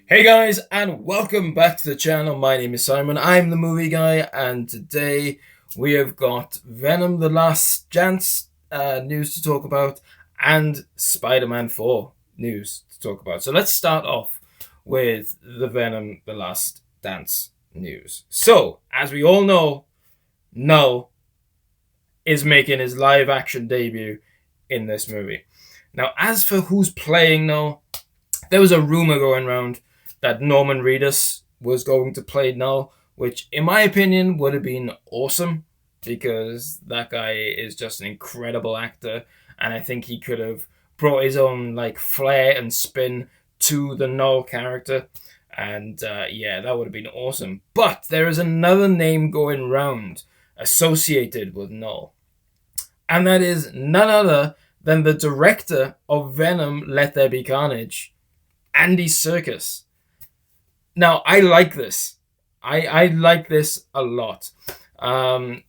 Hey guys, and welcome back to the channel. My name is Simon. I'm the movie guy, and today we have got Venom The Last Dance news to talk about, and Spider-Man 4 news to talk about. So let's start off with the Venom The Last Dance news. So, as we all know, Null is making his live action debut in this movie. Now, as for who's playing Null, there was a rumor going around that Norman Reedus was going to play Null, which, in my opinion, would have been awesome because that guy is just an incredible actor, and I think he could have brought his own flair and spin to the Null character, and yeah, that would have been awesome. But there is another name going round associated with Null, and that is none other than the director of Venom: Let There Be Carnage, Andy Serkis. Now, I like this. I like this a lot.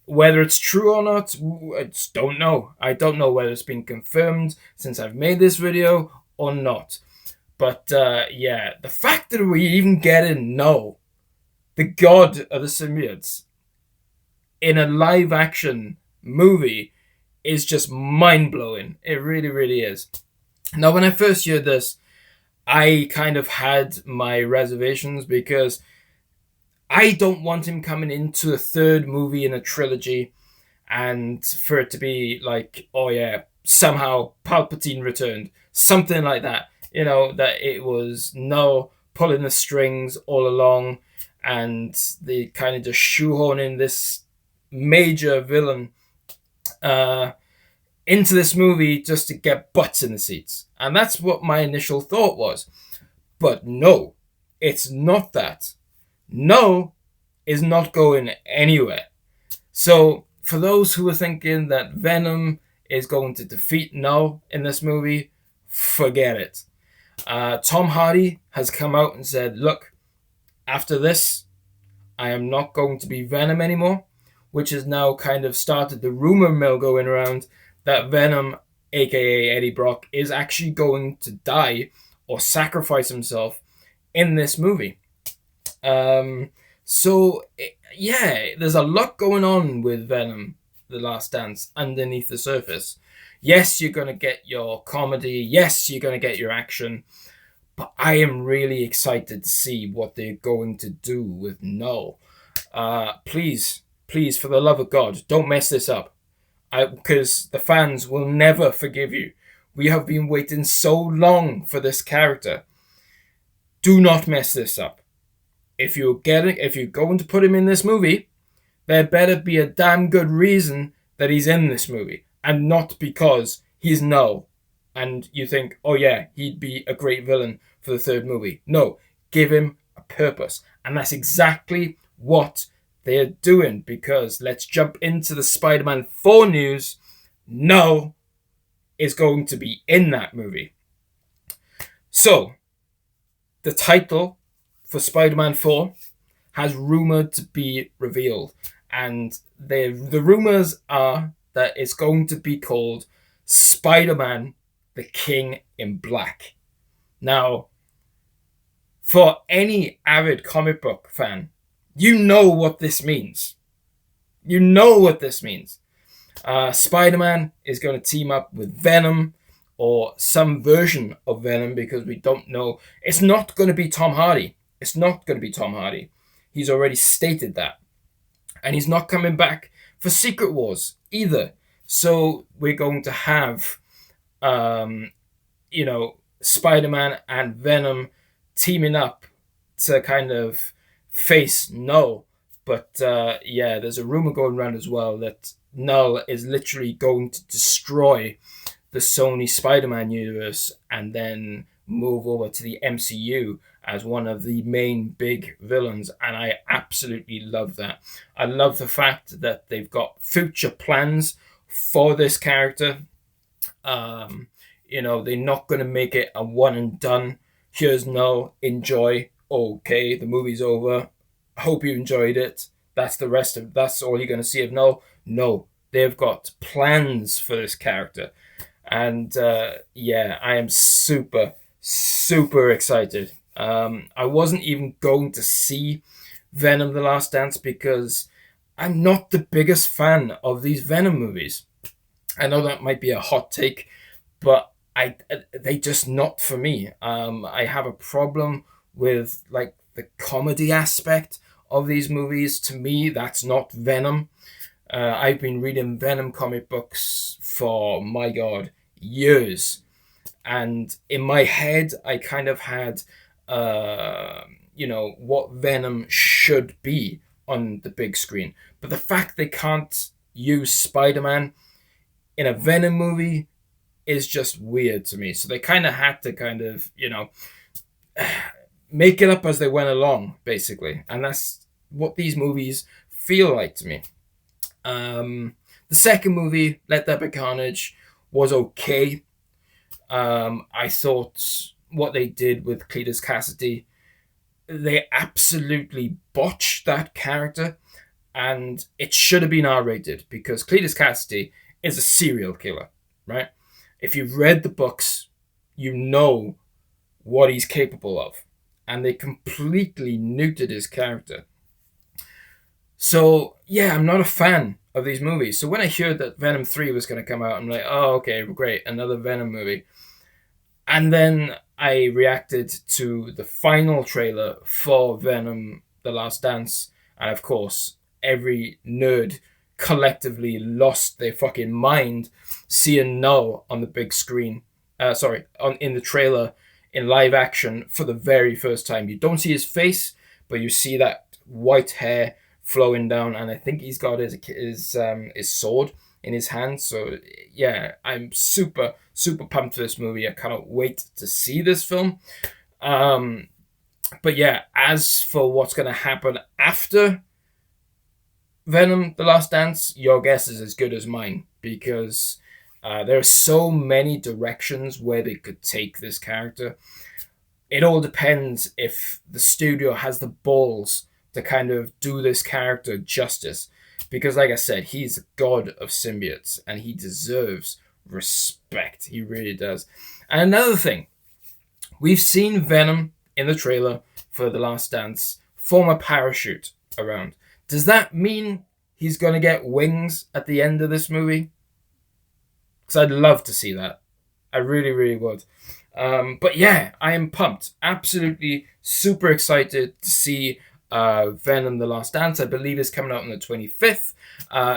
Whether it's true or not, I just don't know. I don't know whether it's been confirmed since I've made this video or not. But yeah, the fact that we even get in Null, the god of the symbiotes, in a live action movie is just mind blowing. It really, really is. Now, when I first heard this, I kind of had my reservations because I don't want him coming into a third movie in a trilogy and for it to be like, oh yeah, somehow Palpatine returned. Something like that. You know, that it was Null pulling the strings all along and they kind of just shoehorn in this major villain into this movie just to get butts in the seats. And that's what my initial thought was. But no, it's not that. Null is not going anywhere. So for those who are thinking that Venom is going to defeat Null in this movie, forget it. Tom Hardy has come out and said, look, after this, I am not going to be Venom anymore, which has now kind of started the rumor mill going around that Venom, aka Eddie Brock, is actually going to die or sacrifice himself in this movie. So, yeah, there's a lot going on with Venom, The Last Dance, underneath the surface. Yes, you're going to get your comedy. Yes, you're going to get your action. But I am really excited to see what they're going to do with Null. Please, for the love of God, don't mess this up. Because the fans will never forgive you. We have been waiting so long for this character. Do not mess this up. If you're going to put him in this movie, there better be a damn good reason that he's in this movie, and not because he's Null, and you think, oh yeah, he'd be a great villain for the third movie. No, give him a purpose, and that's exactly what they're doing, because let's jump into the Spider-Man 4 news. Null is going to be in that movie. So, the title for Spider-Man 4 has rumored to be revealed, and the rumors are that it's going to be called Spider-Man the King in Black. Now, for any avid comic book fan, you know what this means. You know what this means. Spider-Man is going to team up with Venom or some version of Venom, because we don't know. It's not going to be Tom Hardy. It's not going to be Tom Hardy. He's already stated that. And he's not coming back for Secret Wars either. So we're going to have, Spider-Man and Venom teaming up to kind of face Null. But yeah, there's a rumor going around as well that Null is literally going to destroy the Sony Spider-Man universe and then move over to the MCU as one of the main big villains. And I absolutely love that. I love the fact that they've got future plans for this character. They're not going to make it a one and done. Here's Null, enjoy. Okay, the movie's over. Hope you enjoyed it. That's all you're going to see of Null. No, they've got plans for this character. And yeah, I am super, super excited I wasn't even going to see Venom The Last Dance because I'm not the biggest fan of these Venom movies. I know that might be a hot take, but they just not for me. I have a problem with like the comedy aspect of these movies. To me, that's not Venom. I've been reading Venom comic books for, my God, years. And in my head, I kind of had, what Venom should be on the big screen. But the fact they can't use Spider-Man in a Venom movie is just weird to me. So they kind of had to make it up as they went along, basically. And that's what these movies feel like to me. The second movie, Let There Be Carnage, was okay. I thought what they did with Cletus Cassidy, they absolutely botched that character, and it should have been R-rated because Cletus Cassidy is a serial killer, right? If you've read the books, you know what he's capable of, and they completely neutered his character. So yeah, I'm not a fan of these movies. So when I heard that Venom 3 was going to come out, I'm like, oh, okay, great, another Venom movie. And then I reacted to the final trailer for Venom The Last Dance. And of course, every nerd collectively lost their fucking mind seeing Null on the big screen. In the trailer in live action for the very first time. You don't see his face, but you see that white hair flowing down, and I think he's got his sword in his hand. So yeah, I'm super super pumped for this movie. I cannot wait to see this film. Um, but yeah, as for what's going to happen after Venom: The Last Dance, your guess is as good as mine because there are so many directions where they could take this character. It all depends if the studio has the balls to kind of do this character justice. Because, like I said, he's a god of symbiotes and he deserves respect. He really does. And another thing, we've seen Venom in the trailer for The Last Dance form a parachute around. Does that mean he's going to get wings at the end of this movie? Because I'd love to see that. I really, really would. But yeah, I am pumped. Absolutely super excited to see Venom The Last Dance. I believe is coming out on the 25th.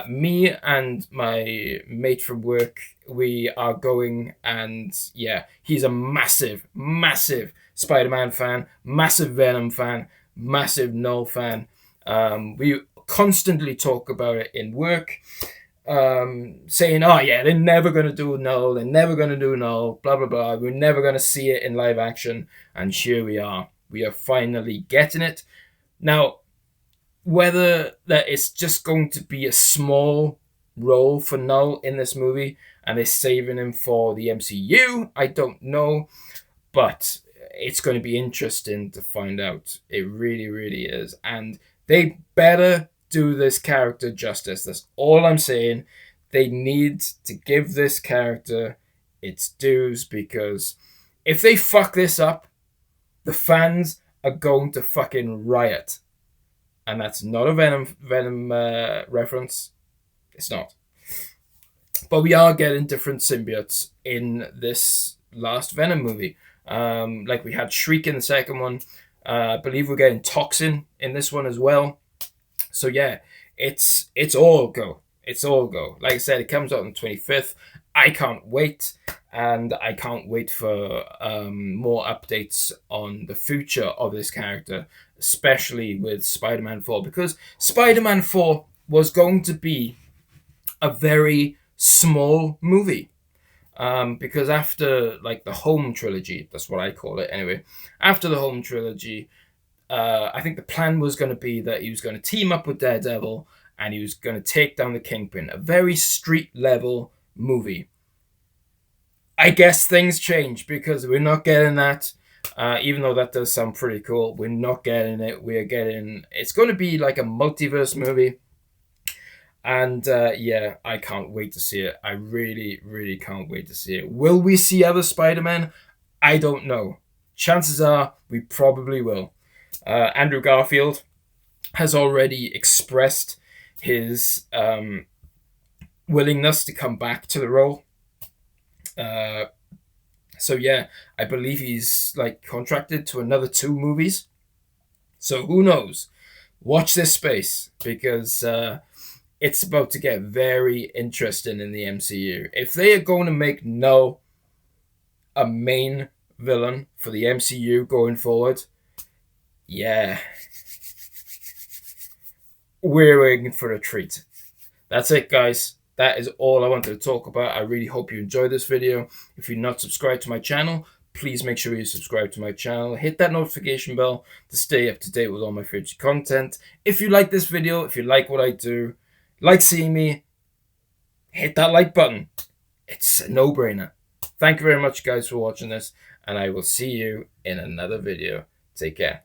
Me and my mate from work, we are going, and yeah, he's a massive, massive Spider-Man fan, massive Venom fan, massive Null fan. We constantly talk about it in work, saying, oh yeah, they're never going to do Null, they're never going to do Null, blah, blah, blah. We're never going to see it in live action. And here we are. We are finally getting it. Now, whether that it's just going to be a small role for Null in this movie and they're saving him for the MCU, I don't know. But it's going to be interesting to find out. It really, really is. And they better do this character justice. That's all I'm saying. They need to give this character its dues, because if they fuck this up, the fans are going to fucking riot. And that's not a Venom reference. It's not. But we are getting different symbiotes in this last Venom movie. Like we had Shriek in the second one. I believe we're getting Toxin in this one as well. So yeah, it's all go. It's all go. Like I said, it comes out on the 25th. I can't wait. And I can't wait for more updates on the future of this character, especially with Spider-Man 4. Because Spider-Man 4 was going to be a very small movie. Because after like the Home trilogy, that's what I call it anyway. After the Home trilogy, I think the plan was going to be that he was going to team up with Daredevil and he was going to take down the Kingpin. A very street level movie. I guess things change because we're not getting that. Even though that does sound pretty cool, we're not getting it. We're getting... It's going to be like a multiverse movie. And yeah, I can't wait to see it. I really, really can't wait to see it. Will we see other Spider-Man? I don't know. chances are we probably will. Andrew Garfield has already expressed his willingness to come back to the role. Uh, so yeah, I believe he's like contracted to another 2 movies. So who knows? Watch this space because it's about to get very interesting in the MCU. If they are going to make Null a main villain for the MCU going forward, yeah, we're in for a treat. That's it, guys. That is all I wanted to talk about. I really hope you enjoyed this video. If you're not subscribed to my channel, please make sure you subscribe to my channel. Hit that notification bell to stay up to date with all my future content. If you like this video, if you like what I do, like seeing me, hit that like button. It's a no-brainer. Thank you very much, guys, for watching this, and I will see you in another video. Take care.